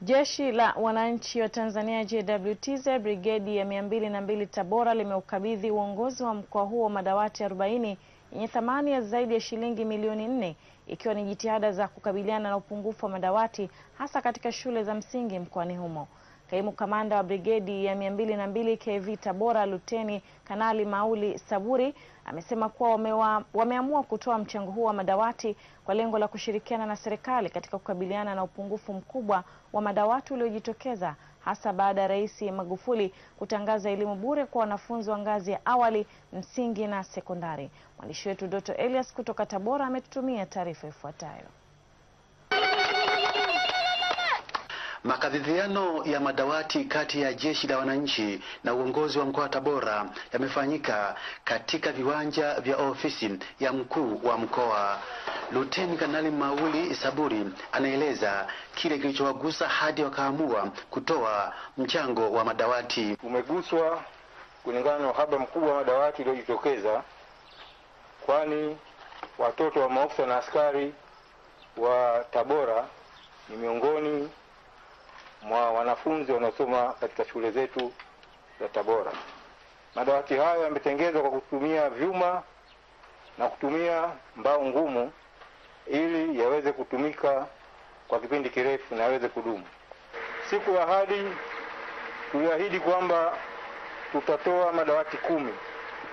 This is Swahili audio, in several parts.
Jeshi la Wananchi wa Tanzania JWTZ brigedi ya 202 Tabora limeukabidhi uongozi wa mkoa huo madawati 40 yenye thamani ya zaidi ya shilingi milioni 4, ikiwa ni jitihada za kukabiliana na upungufu wa madawati hasa katika shule za msingi mkoani humo. Kaimu kamanda wa brigedi ya 202 KV Tabora Luteni Kanali Mauli Saburi amesema kuwa wameamua kutoa mchango huo wa madawati kwa lengo la kushirikiana na serikali katika kukabiliana na upungufu mkubwa wa madawati uliojitokeza hasa baada ya Rais Magufuli kutangaza elimu bure kwa wanafunzi wa ngazi ya awali, msingi na sekondari. Mwandishi wetu Doto Elias kutoka Tabora ametutumia taarifa ifuatayo. Makabidhiano ya madawati kati ya Jeshi la Wananchi na uongozi wa mkoa wa Tabora yamefanyika katika viwanja vya ofisi ya mkuu wa mkoa. Luteni Kanali Mauli Saburi anaeleza kile kilichowagusa hadi wakaamua kutoa mchango wa madawati. Tumeguswa kulingana na uhaba mkubwa wa madawati uliojitokeza, kwani watoto wa maafisa na askari wa Tabora ni miongoni mwa wanafunzi wanaosoma katika shule zetu za Tabora. Madawati hayo yametengenezwa kwa kutumia vyuma na kutumia mbao ngumu ili yaweze kutumika kwa kipindi kirefu na yaweze kudumu. Siku ya ahadi tuliahidi kwamba tutatoa madawati 10,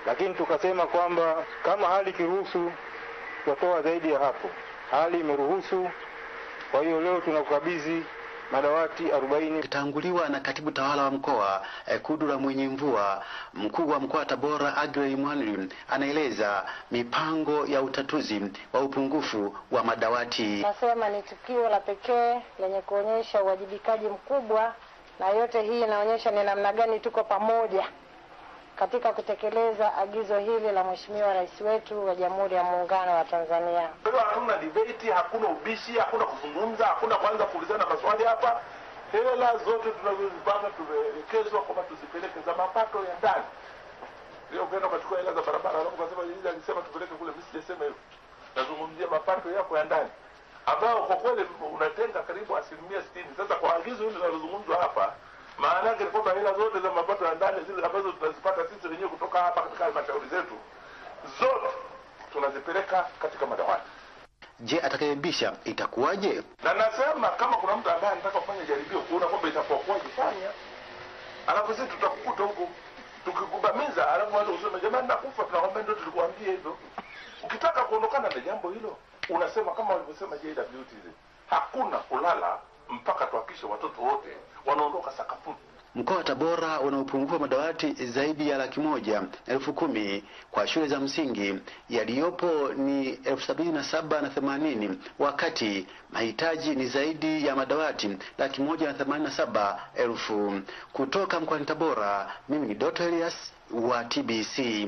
lakini tukasema kwamba kama hali kiruhusu tutatoa zaidi ya hapo. Hali imeruhusu, kwa hiyo leo tunakukabidhi madawati 40. Kitanguliwa na katibu tawala wa mkoa Kudura Mwenye Mvua, mkuu wa mkoa wa Tabora Agrey Mwanri anaeleza mipango ya utatuzi wa upungufu wa madawati. Nasema ni tukio la pekee lenye kuonyesha uwajibikaji mkubwa, na yote hii inaonyesha ni namna gani tuko pamoja katika kutekeleza agizo hili la Mheshimiwa Rais wetu wa Jamhuri ya Muungano wa Tanzania. Hakuna debate, hakuna ubishi, hakuna kuzungumza, hakuna kwanza kuulizana maswali hapa. Hela zote tunazozipata tumeelekezwa kwamba tuzipeleke za mapato ya ndani. Leo kwenda kuchukua hela za barabara, alafu kasema yeye alisema tupeleke kule, mimi sijasema hivyo. Nazungumzia mapato yako ya ndani ambao kwa kweli unatenga karibu 60%. Sasa kwa agizo hili linalozungumzwa hapa, maana yake ni kwamba hela zote za mapato ya ndani zile ambazo tunazipata sisi wenyewe kutoka hapa katika halmashauri zetu zote tunazipeleka katika madawati. Je, atakayebisha itakuwaje? Na nasema kama kuna mtu ambaye anataka kufanya jaribio kuona kwamba itakuwaje, fanya. Alafu sisi tutakukuta huko tukikubamiza, alafu watu useme jamani nakufa, tunakwambia ndio tulikuambia hivyo. Ukitaka kuondokana na jambo hilo unasema kama walivyosema JWTZ, hakuna kulala mpaka tuhakikishe watoto wote wanaondoka sakafuni. Mkoa wa Tabora una upungufu wa madawati zaidi ya 110,000 kwa shule za msingi, yaliyopo ni 77,080, wakati mahitaji ni zaidi ya madawati 187,000. Kutoka mkoani Tabora, mimi ni Doto Elias wa TBC.